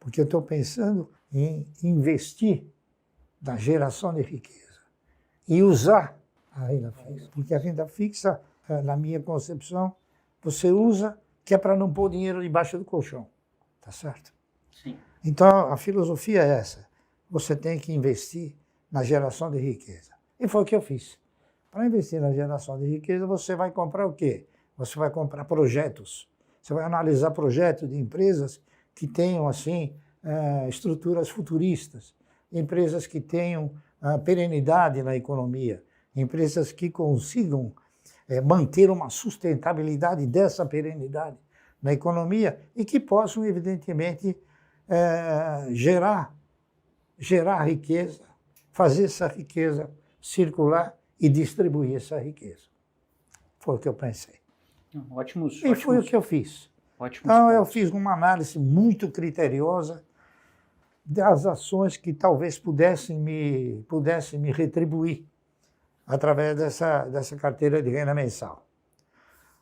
porque eu estou pensando em investir na geração de riqueza e usar a renda fixa. Porque a renda fixa, na minha concepção, você usa que é para não pôr dinheiro debaixo do colchão, tá certo? Sim. Então, a filosofia é essa. Você tem que investir na geração de riqueza. E foi o que eu fiz. Para investir na geração de riqueza, você vai comprar o quê? Você vai comprar projetos. Você vai analisar projetos de empresas que tenham, assim, estruturas futuristas, empresas que tenham perenidade na economia, empresas que consigam manter uma sustentabilidade dessa perenidade na economia e que possam, evidentemente, gerar riqueza, fazer essa riqueza circular e distribuir essa riqueza. Foi o que eu pensei. E foi o que eu fiz. Então, eu fiz uma análise muito criteriosa das ações que talvez pudessem me retribuir através dessa carteira de renda mensal.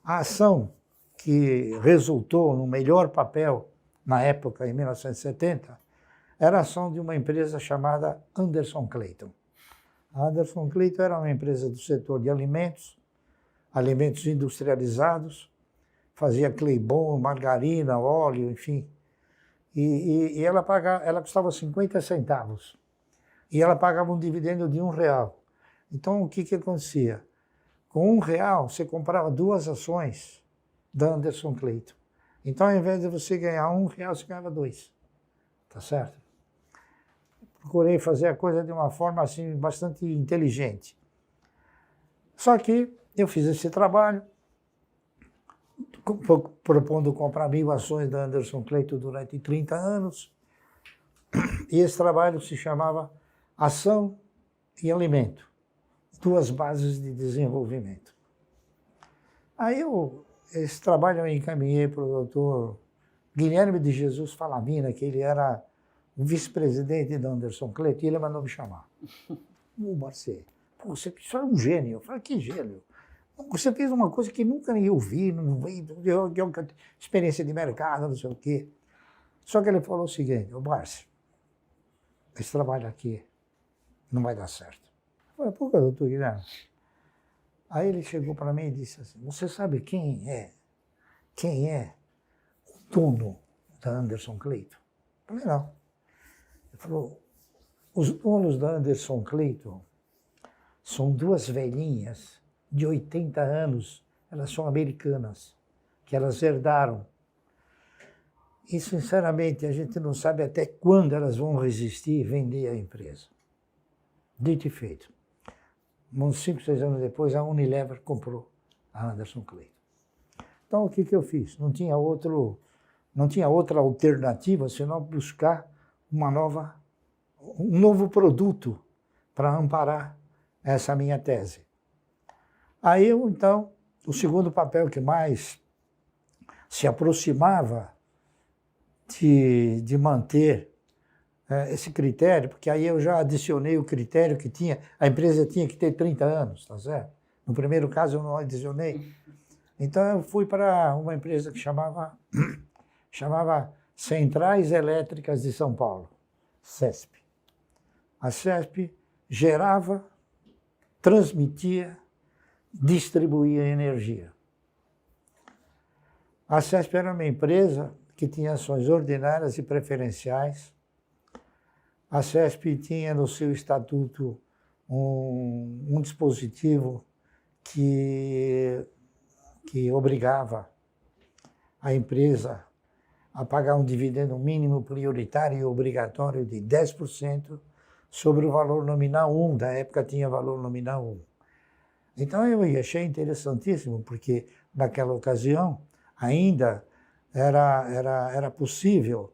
A ação que resultou no melhor papel na época, em 1970, era a ação de uma empresa chamada Anderson Clayton. A Anderson Clayton era uma empresa do setor de alimentos industrializados, fazia Claybon, margarina, óleo, enfim. E ela custava 50 centavos. E ela pagava um dividendo de R$1. Então, o que acontecia? Com R$1, você comprava 2 ações da Anderson Clayton. Então, ao invés de você ganhar R$1, você ganhava 2. Tá certo? Procurei fazer a coisa de uma forma assim, bastante inteligente. Só que eu fiz esse trabalho, propondo comprar 1.000 ações da Anderson Clayton durante 30 anos. E esse trabalho se chamava Ação e Alimento, 2 bases de desenvolvimento. Aí esse trabalho eu encaminhei para o doutor Guilherme de Jesus Falamina, que ele era o vice-presidente da Anderson Clayton, e ele mandou me chamar. Marcelo, você é um gênio. Eu falei, que gênio? Você fez uma coisa que nunca eu vi, não veio, experiência de mercado, não sei o quê. Só que ele falou o seguinte, Márcio, esse trabalho aqui não vai dar certo. Eu falei, por que, doutor Guilherme? Aí ele chegou para mim e disse assim, você sabe quem é o dono da Anderson Clayton? Eu falei, não. Ele falou, os donos da Anderson Clayton são 2 velhinhas de 80 anos, elas são americanas, que elas herdaram. E, sinceramente, a gente não sabe até quando elas vão resistir e vender a empresa. Dito e feito. Uns 5, 6 anos depois, a Unilever comprou a Anderson Clayton. Então, o que eu fiz? Não tinha outra alternativa senão buscar um novo produto para amparar essa minha tese. Aí, então, o segundo papel que mais se aproximava de manter esse critério, porque aí eu já adicionei o critério que a empresa tinha que ter 30 anos, tá certo? No primeiro caso eu não adicionei. Então eu fui para uma empresa que chamava Centrais Elétricas de São Paulo, CESP. A CESP gerava, transmitia, distribuía energia. A CESP era uma empresa que tinha ações ordinárias e preferenciais. A CESP tinha no seu estatuto um dispositivo que obrigava a empresa a pagar um dividendo mínimo prioritário e obrigatório de 10% sobre o valor nominal 1, da época tinha valor nominal 1. Então eu achei interessantíssimo, porque naquela ocasião ainda era possível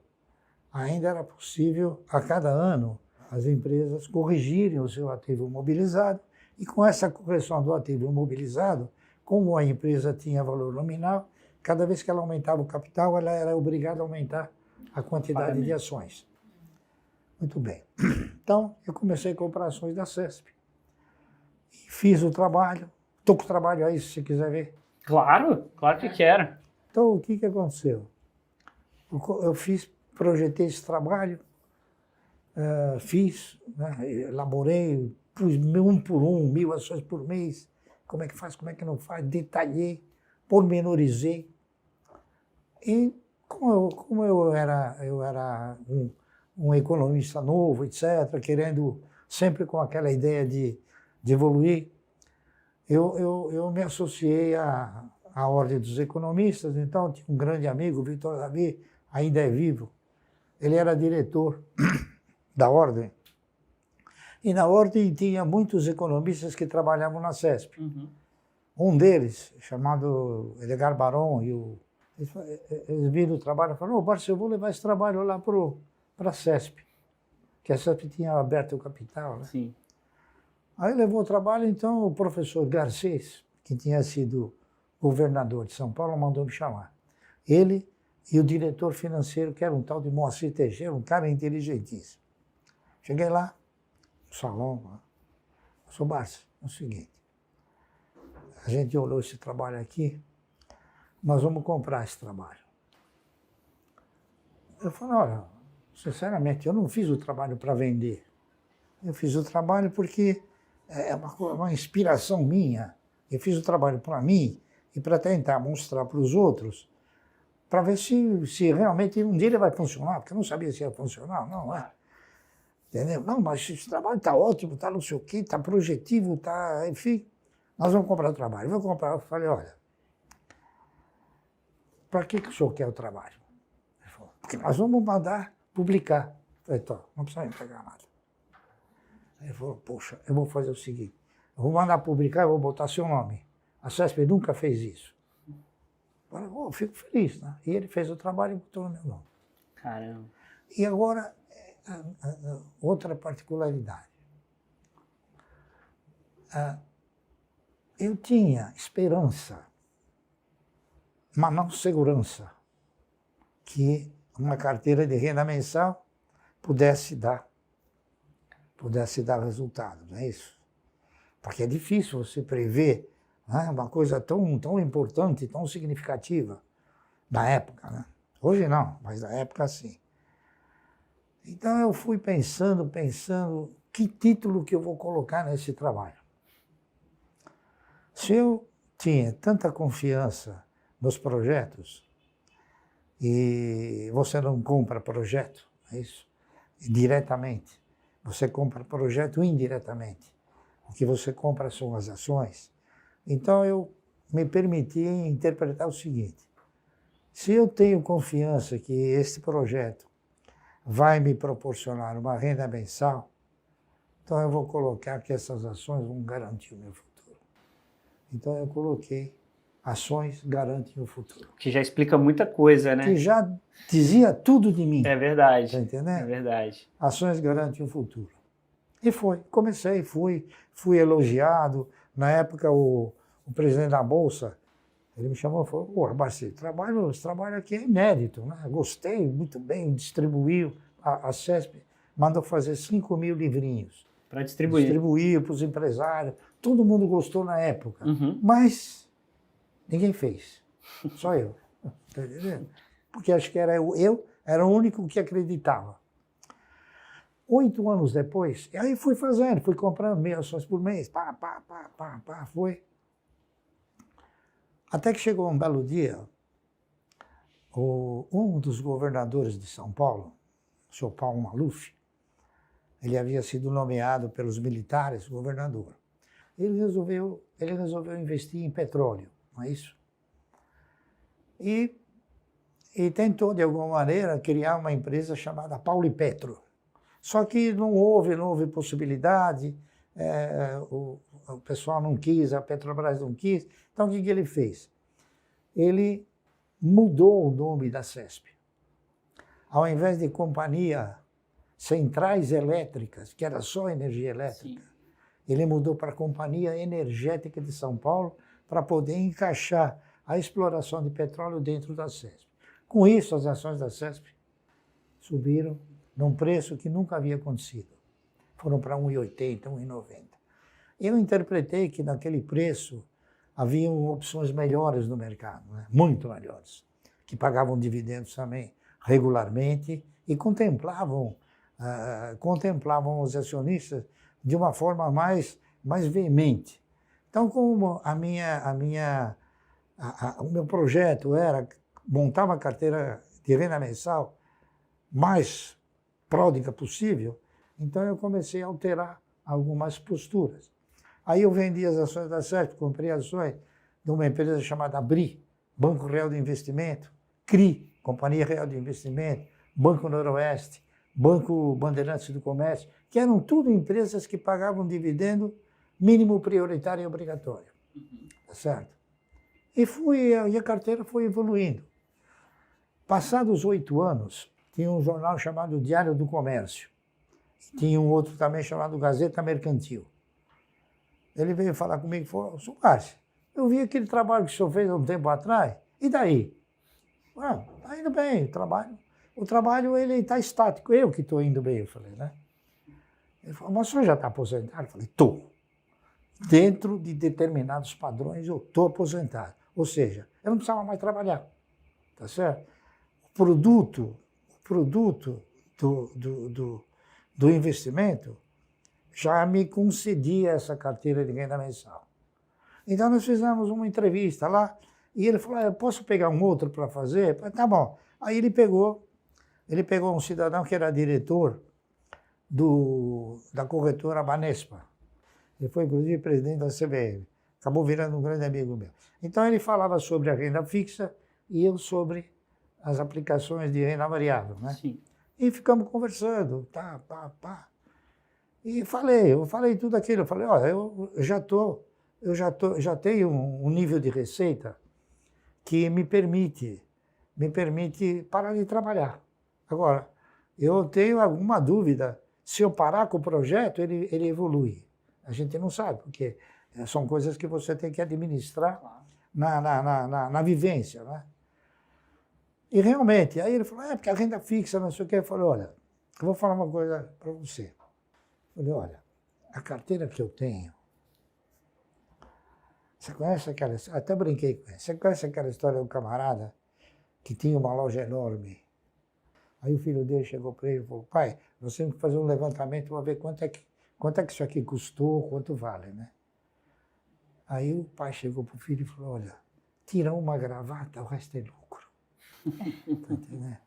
a cada ano as empresas corrigirem o seu ativo imobilizado, e com essa correção do ativo imobilizado, como a empresa tinha valor nominal, cada vez que ela aumentava o capital, ela era obrigada a aumentar a quantidade de ações. Muito bem. Então, eu comecei a comprar ações da CESP. Fiz o trabalho. Estou com o trabalho aí, se você quiser ver. Claro que quero. Então, o que aconteceu? Eu fiz projetei esse trabalho, fiz, né, elaborei, pus um por um, 1.000 ações por mês, como é que faz, como é que não faz, detalhei, pormenorizei. E como eu era um economista novo, etc., querendo sempre com aquela ideia de evoluir, eu me associei à Ordem dos Economistas. Então, tinha um grande amigo, Victor Davi, ainda é vivo. Ele era diretor da Ordem. E na Ordem tinha muitos economistas que trabalhavam na CESP. Uhum. Um deles, chamado Edgar Baron, eles viram o trabalho e falaram: "Ô, Barça, eu vou levar esse trabalho lá para a CESP", que a CESP tinha aberto o capital, né? Sim. Aí levou o trabalho, então o professor Garcês, que tinha sido governador de São Paulo, mandou me chamar. Ele e o diretor financeiro, que era um tal de Moacir Teixeira, um cara inteligentíssimo. Cheguei lá, no salão, lá. Sou Barça, é o seguinte, a gente olhou esse trabalho aqui, nós vamos comprar esse trabalho. Eu falei: olha, sinceramente, eu não fiz o trabalho para vender. Eu fiz o trabalho porque é uma inspiração minha. Eu fiz o trabalho para mim e para tentar mostrar para os outros, para ver se realmente um dia ele vai funcionar, porque eu não sabia se ia funcionar, não é? Entendeu? Não, mas esse trabalho está ótimo, está não sei o quê, está projetivo, está, enfim, nós vamos comprar o trabalho. Eu vou comprar. Eu falei: olha, para que o senhor quer o trabalho? Ele falou: porque nós vamos mandar publicar. Eu falei: então, não precisa entregar nada. Ele falou: poxa, eu vou fazer o seguinte, eu vou mandar publicar, eu vou botar seu nome. A CESP nunca fez isso. Eu falei: oh, fico feliz, né? E ele fez o trabalho e botou no meu nome. Caramba. E agora, outra particularidade. Eu tinha esperança, mas não segurança, que uma carteira de renda mensal pudesse dar resultado, não é isso? Porque é difícil você prever, né, uma coisa tão importante, tão significativa, na época, né? Hoje não, mas na época sim. Então eu fui pensando, que título que eu vou colocar nesse trabalho. Se eu tinha tanta confiança nos projetos, e você não compra projeto, é isso? Diretamente. Você compra projeto indiretamente. O que você compra são as ações. Então eu me permiti interpretar o seguinte: se eu tenho confiança que esse projeto vai me proporcionar uma renda mensal, então eu vou colocar que essas ações vão garantir o meu futuro. Então eu coloquei: ações garantem o futuro. Que já explica muita coisa, né? Que já dizia tudo de mim. É verdade. Está entendendo? É verdade. Ações garantem o futuro. E comecei, fui elogiado. Na época, o presidente da Bolsa, ele me chamou e falou: pô, Barça, esse trabalho aqui é inédito, né? Gostei, muito bem, distribuiu. A CESP mandou fazer 5.000 livrinhos. Para distribuir. Distribuiu para os empresários. Todo mundo gostou na época. Uhum. Mas ninguém fez. Só eu. Está entendendo? Porque acho que eu era o único que acreditava. 8 anos depois, e aí fui fazendo, fui comprando 1.000 ações por mês, foi. Até que chegou um belo dia, um dos governadores de São Paulo, o senhor Paulo Maluf, ele havia sido nomeado pelos militares governador. Ele resolveu investir em petróleo, não é isso? E tentou, de alguma maneira, criar uma empresa chamada Paulipetro. Só que não houve possibilidade, o pessoal não quis, a Petrobras não quis. Então, o que ele fez? Ele mudou o nome da CESP. Ao invés de Companhia Centrais Elétricas, que era só energia elétrica, sim, ele mudou para a Companhia Energética de São Paulo para poder encaixar a exploração de petróleo dentro da CESP. Com isso, as ações da CESP subiram num preço que nunca havia acontecido. Foram para 1,80, 1,90. Eu interpretei que naquele preço haviam opções melhores no mercado, né? Muito melhores, que pagavam dividendos também. regularmente e contemplavam os acionistas de uma forma mais veemente. Então, como o meu projeto era montar uma carteira de renda mensal mais pródiga possível, então eu comecei a alterar algumas posturas. Aí eu vendi as ações da Serp, comprei ações de uma empresa chamada BRI, Banco Real de Investimento, CRI, Companhia Real de Investimento, Banco Noroeste, Banco Bandeirantes do Comércio, que eram tudo empresas que pagavam dividendo mínimo prioritário e obrigatório. Tá certo? E a carteira foi evoluindo. Passados 8 anos, tinha um jornal chamado Diário do Comércio. Tinha um outro também chamado Gazeta Mercantil. Ele veio falar comigo e falou: Soares, eu vi aquele trabalho que o senhor fez há um tempo atrás, e daí? Está indo bem, o trabalho ele está estático, eu que estou indo bem, eu falei, né? Ele falou: mas o senhor já está aposentado? Eu falei: estou. Dentro de determinados padrões eu estou aposentado. Ou seja, eu não precisava mais trabalhar, tá certo? O produto do investimento já me concedia essa carteira de renda mensal. Então nós fizemos uma entrevista lá e ele falou: eu posso pegar um outro para fazer? Eu falei: tá bom. Aí ele pegou um cidadão que era diretor da corretora Banespa. Ele foi, inclusive, presidente da CVM. Acabou virando um grande amigo meu. Então ele falava sobre a renda fixa e eu sobre as aplicações de renda variável, né? Sim. E ficamos conversando, pá. E eu falei tudo aquilo. Eu falei: olha, eu já tenho um nível de receita que me permite parar de trabalhar. Agora, eu tenho alguma dúvida, se eu parar com o projeto, ele evolui. A gente não sabe, porque são coisas que você tem que administrar na vivência, né? E realmente, aí ele falou: porque a renda fixa, não sei o quê. Eu falei: olha, eu vou falar uma coisa para você. Eu falei: olha, a carteira que eu tenho, você conhece aquela história? Até brinquei com ele. Você conhece aquela história do camarada que tinha uma loja enorme? Aí o filho dele chegou para ele e falou: pai, nós temos que fazer um levantamento para ver quanto é que isso aqui custou, quanto vale, né? Aí o pai chegou para o filho e falou: olha, tira uma gravata, o resto é lucro. Tá entendendo?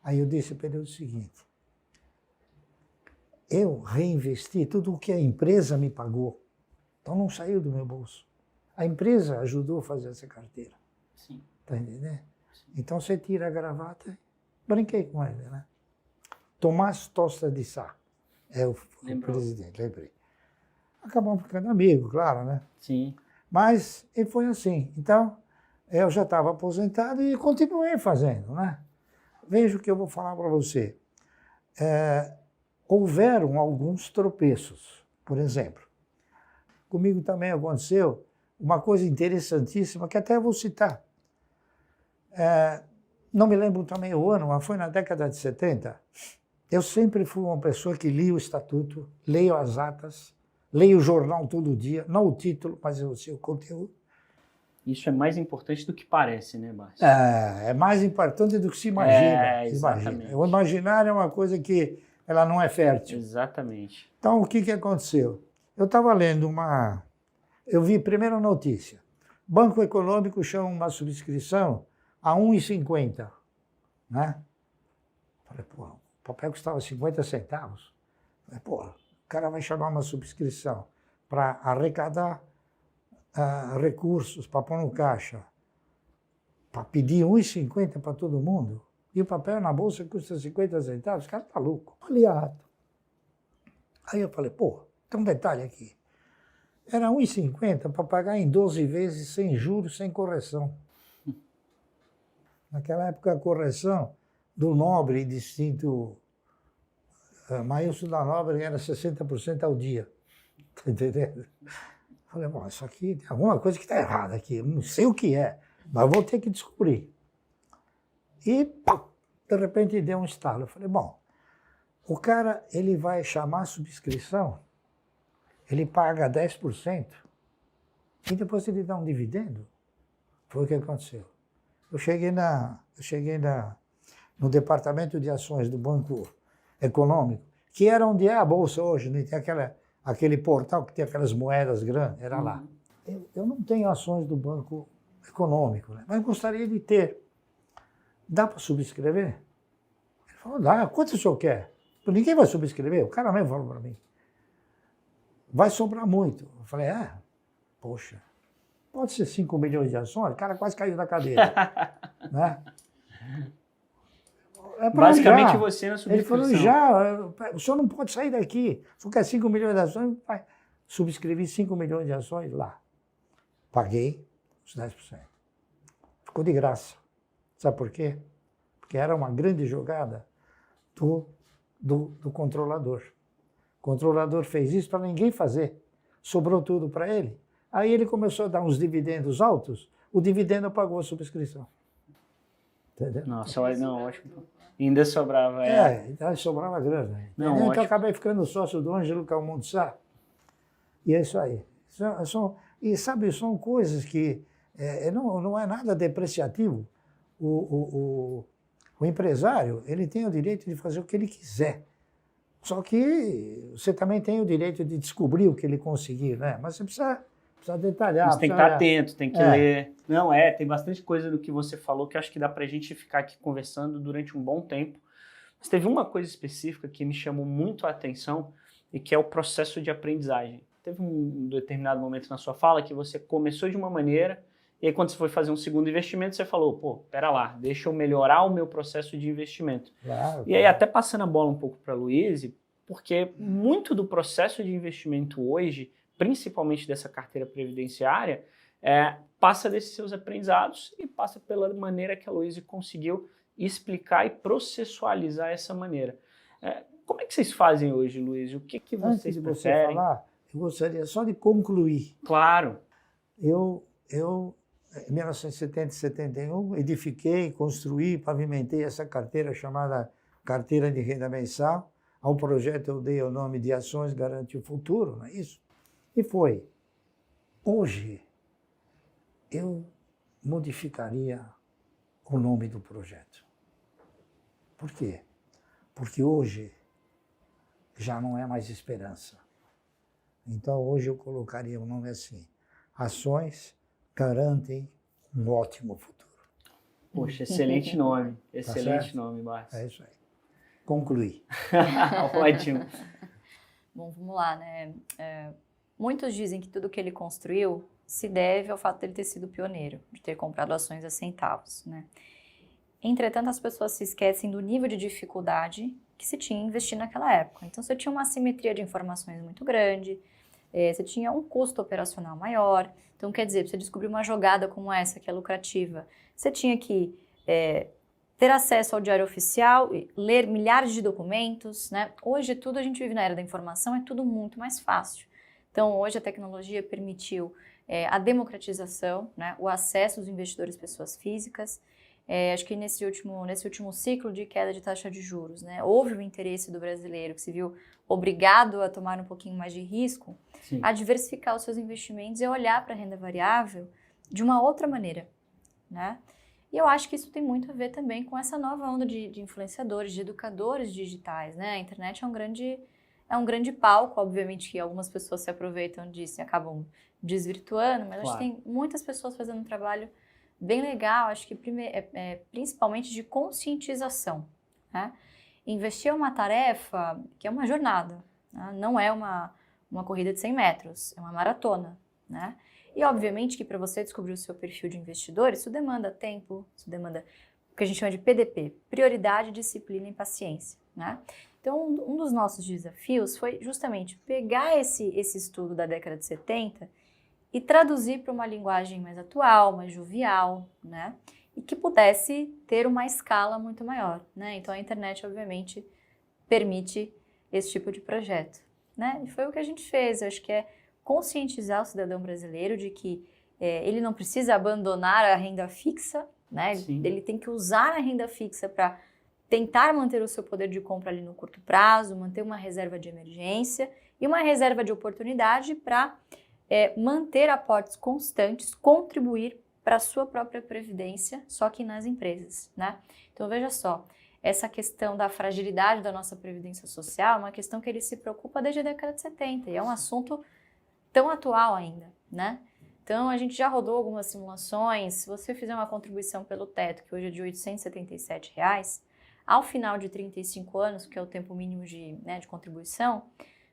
Aí eu disse para ele o seguinte: eu reinvesti tudo o que a empresa me pagou. Então não saiu do meu bolso. A empresa ajudou a fazer essa carteira. Sim. Tá entendendo? Então você tira a gravata. Brinquei com ele, né? Tomás Tosta de Sá é o presidente, lembrei. Acabamos ficando amigos, claro, né? Sim. Mas ele foi assim. Então, eu já estava aposentado e continuei fazendo, né? Veja o que eu vou falar para você. Houveram alguns tropeços, por exemplo. Comigo também aconteceu uma coisa interessantíssima, que até vou citar. Não me lembro também o ano, mas foi na década de 70. Eu sempre fui uma pessoa que lia o estatuto, leio as atas, leio o jornal todo dia, não o título, mas o seu conteúdo. Isso é mais importante do que parece, né, Márcio? É mais importante do que se imagina. Exatamente. O imaginário é uma coisa que ela não é fértil. Exatamente. Então, o que aconteceu? Eu estava lendo eu vi primeira notícia. Banco Econômico chama uma subscrição a R$ 1,50, né? Falei: pô, o papel custava 50 centavos. Falei: pô, o cara vai chamar uma subscrição para arrecadar recursos, para pôr no caixa, para pedir R$ 1,50 para todo mundo, e o papel na bolsa custa 50 centavos, o cara tá louco. Aliado. Aí eu falei: pô, tem um detalhe aqui. Era R$ 1,50 para pagar em 12 vezes, sem juros, sem correção. Naquela época, a correção do nobre distinto Maílson da Nobre era 60% ao dia. Tá entendendo? Falei: bom, isso aqui tem alguma coisa que está errada aqui. Eu não sei o que é, mas vou ter que descobrir. E, pá, de repente, deu um estalo. Eu falei: bom, o cara ele vai chamar a subscrição, ele paga 10% e depois ele dá um dividendo. Foi o que aconteceu. Eu cheguei no departamento de ações do Banco Econômico, que era onde é a Bolsa hoje, né? Tem aquele portal que tem aquelas moedas grandes, era lá. Eu não tenho ações do Banco Econômico, né? Mas gostaria de ter. Dá para subscrever? Ele falou, dá. Quanto o senhor quer? Ninguém vai subscrever. O cara mesmo falou para mim. Vai sobrar muito. Eu falei, poxa, pode ser 5 milhões de ações? O cara quase caiu da cadeira. Né? Basicamente você na subscrição. Ele falou, o senhor não pode sair daqui. O senhor quer 5 milhões de ações? Vai. Subscrevi 5 milhões de ações lá. Paguei os 10%. Ficou de graça. Sabe por quê? Porque era uma grande jogada do controlador. O controlador fez isso para ninguém fazer. Sobrou tudo para ele. Aí ele começou a dar uns dividendos altos, o dividendo pagou a subscrição. Entendeu? Nossa, não, ótimo. Ainda sobrava. Então sobrava grana. Não, então ótimo. eu acabei ficando sócio do Ângelo Calmon de Sá. E é isso aí. E sabe, são coisas que não é nada depreciativo. O empresário, ele tem o direito de fazer o que ele quiser. Só que você também tem o direito de descobrir o que ele conseguir, né? Mas você precisa detalhar. Você tem que estar atento, tem que ler. Não, tem bastante coisa do que você falou que eu acho que dá pra gente ficar aqui conversando durante um bom tempo. Mas teve uma coisa específica que me chamou muito a atenção e que é o processo de aprendizagem. Teve um determinado momento na sua fala que você começou de uma maneira e aí quando você foi fazer um segundo investimento, você falou, pera lá, deixa eu melhorar o meu processo de investimento. Claro, e aí até passando a bola um pouco para a Luíse, porque muito do processo de investimento hoje, principalmente dessa carteira previdenciária, passa desses seus aprendizados e passa pela maneira que a Luíse conseguiu explicar e processualizar essa maneira. Como é que vocês fazem hoje, Luíse? O que vocês Antes de preferem? você falar, eu gostaria só de concluir. Claro. Eu em 1970 e 71, edifiquei, construí, pavimentei essa carteira chamada Carteira de Renda Mensal. Ao projeto eu dei o nome de Ações Garante o Futuro, não é isso? E foi. Hoje, eu modificaria o nome do projeto. Por quê? Porque hoje já não é mais esperança. Então, hoje eu colocaria o nome assim: Ações Garantem um Ótimo Futuro. Poxa, excelente nome. Tá Excelente certo? nome, Barros. É isso aí. Concluí. Ótimo. Bom, vamos lá, né? Muitos dizem que tudo que ele construiu se deve ao fato dele ter sido pioneiro, de ter comprado ações a centavos, né? Entretanto, as pessoas se esquecem do nível de dificuldade que se tinha em investir naquela época. Então, você tinha uma assimetria de informações muito grande, você tinha um custo operacional maior. Então, quer dizer, para você descobrir uma jogada como essa, que é lucrativa, você tinha que ter acesso ao diário oficial, ler milhares de documentos, né? Hoje, tudo a gente vive na era da informação, é tudo muito mais fácil. Então, hoje a tecnologia permitiu a democratização, né? O acesso dos investidores pessoas físicas. Acho que nesse último ciclo de queda de taxa de juros, né, houve o interesse do brasileiro que se viu obrigado a tomar um pouquinho mais de risco, Sim. a diversificar os seus investimentos e olhar para a renda variável de uma outra maneira, né? E eu acho que isso tem muito a ver também com essa nova onda de influenciadores, de educadores digitais, né? A internet é um grande palco, obviamente que algumas pessoas se aproveitam disso e acabam desvirtuando, mas Claro. acho que tem muitas pessoas fazendo um trabalho bem legal, acho que principalmente de conscientização, né? Investir é uma tarefa que é uma jornada, né? Não é uma corrida de 100 metros, é uma maratona, né? E obviamente que para você descobrir o seu perfil de investidor, isso demanda tempo, isso demanda o que a gente chama de PDP, prioridade, disciplina e paciência, né? Então, um dos nossos desafios foi justamente pegar esse estudo da década de 70 e traduzir para uma linguagem mais atual, mais jovial, né? E que pudesse ter uma escala muito maior, né? Então a internet, obviamente, permite esse tipo de projeto, né? E foi o que a gente fez. Eu acho que é conscientizar o cidadão brasileiro de que ele não precisa abandonar a renda fixa, né? Ele tem que usar a renda fixa para tentar manter o seu poder de compra ali no curto prazo, manter uma reserva de emergência e uma reserva de oportunidade para manter aportes constantes, contribuir para a sua própria previdência, só que nas empresas, né? Então, veja só, essa questão da fragilidade da nossa previdência social é uma questão que ele se preocupa desde a década de 70 e é um assunto tão atual ainda, né? Então, a gente já rodou algumas simulações. Se você fizer uma contribuição pelo teto, que hoje é de R$ 877, ao final de 35 anos, que é o tempo mínimo de contribuição,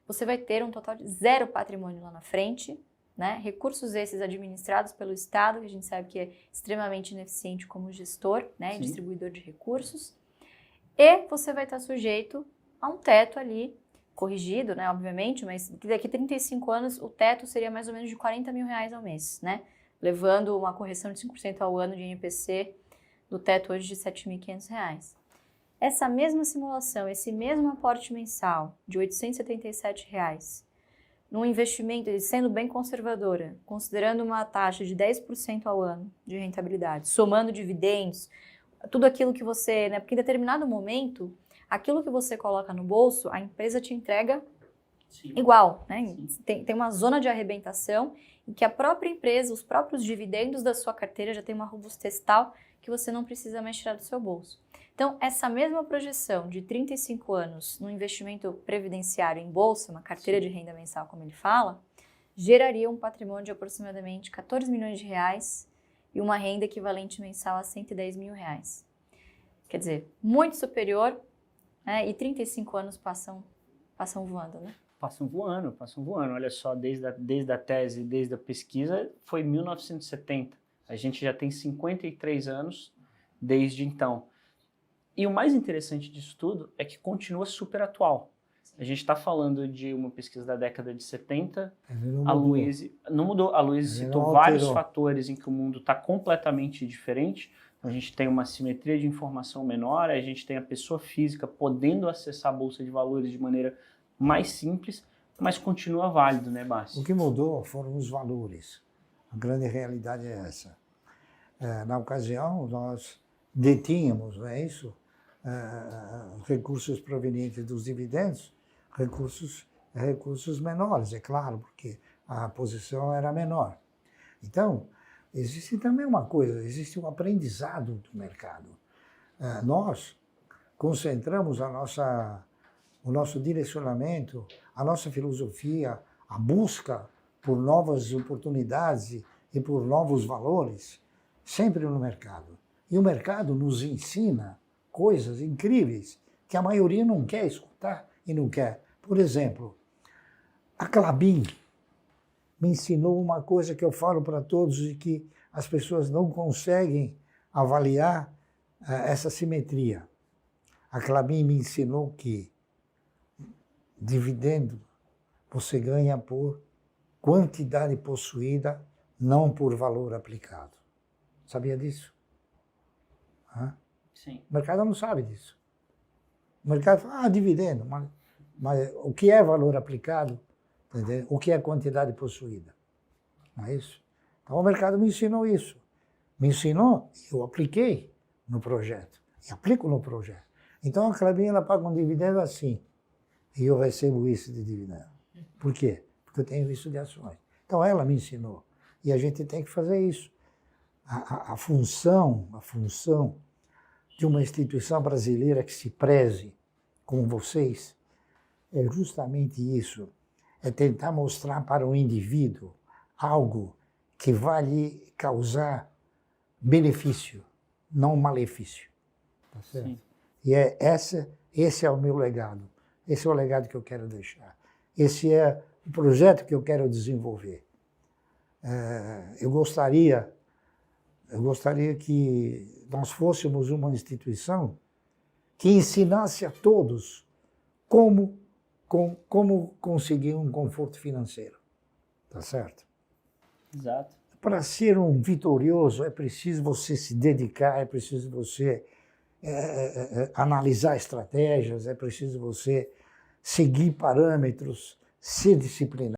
você vai ter um total de 0 patrimônio lá na frente, né? Recursos esses administrados pelo Estado, que a gente sabe que é extremamente ineficiente como gestor, né? E distribuidor de recursos. E você vai estar sujeito a um teto ali, corrigido, né, obviamente, mas daqui a 35 anos o teto seria mais ou menos de R$40 mil ao mês, né? Levando uma correção de 5% ao ano de INPC do teto hoje de R$ 7.500. Essa mesma simulação, esse mesmo aporte mensal de R$ 877, num investimento, sendo bem conservadora, considerando uma taxa de 10% ao ano de rentabilidade, somando dividendos, tudo aquilo que você, né, porque em determinado momento, aquilo que você coloca no bolso, a empresa te entrega igual, né? Tem uma zona de arrebentação em que a própria empresa, os próprios dividendos da sua carteira já tem uma robustez tal que você não precisa mais tirar do seu bolso. Então, essa mesma projeção de 35 anos no investimento previdenciário em bolsa, uma carteira de renda mensal, como ele fala, geraria um patrimônio de aproximadamente R$14 milhões e uma renda equivalente mensal a R$110 mil. Quer dizer, muito superior, né? E 35 anos passam voando, né? Passam voando. Olha só, desde a tese, desde a pesquisa, foi 1970. A gente já tem 53 anos desde então. E o mais interessante disso tudo é que continua super atual. A gente está falando de uma pesquisa da década de 70. A Luiz não mudou. A Luiz citou vários fatores em que o mundo está completamente diferente. A gente tem uma simetria de informação menor, a gente tem a pessoa física podendo acessar a Bolsa de Valores de maneira mais simples, mas continua válido, né, Bassi? O que mudou foram os valores. A grande realidade é essa. Na ocasião, nós detínhamos, não é isso? Recursos provenientes dos dividendos, recursos menores, é claro, porque a posição era menor. Então, existe também uma coisa, existe um aprendizado do mercado. Nós concentramos o nosso direcionamento, a nossa filosofia, a busca por novas oportunidades e por novos valores, sempre no mercado. E o mercado nos ensina coisas incríveis que a maioria não quer escutar e não quer. Por exemplo, a Klabin me ensinou uma coisa que eu falo para todos e que as pessoas não conseguem avaliar essa simetria. A Klabin me ensinou que dividendo você ganha por quantidade possuída, não por valor aplicado. Sabia disso? Sim. O mercado não sabe disso. O mercado fala, dividendo, mas o que é valor aplicado? Entendeu? O que é quantidade possuída? Não é isso? Então o mercado me ensinou isso. Me ensinou, eu apliquei no projeto. E aplico no projeto. Então a Klabin ela paga um dividendo assim. E eu recebo isso de dividendo. Por quê? Porque eu tenho isso de ações. Então ela me ensinou. E a gente tem que fazer isso. A função de uma instituição brasileira que se preze com vocês é justamente isso. É tentar mostrar para o indivíduo algo que vai lhe causar benefício, não malefício. Tá certo? Sim. E esse é o meu legado. Esse é o legado que eu quero deixar. Esse é o projeto que eu quero desenvolver. Eu gostaria que nós fôssemos uma instituição que ensinasse a todos como conseguir um conforto financeiro. Tá certo? Exato. Para ser um vitorioso é preciso você se dedicar, é preciso você analisar estratégias, é preciso você seguir parâmetros, ser disciplinado.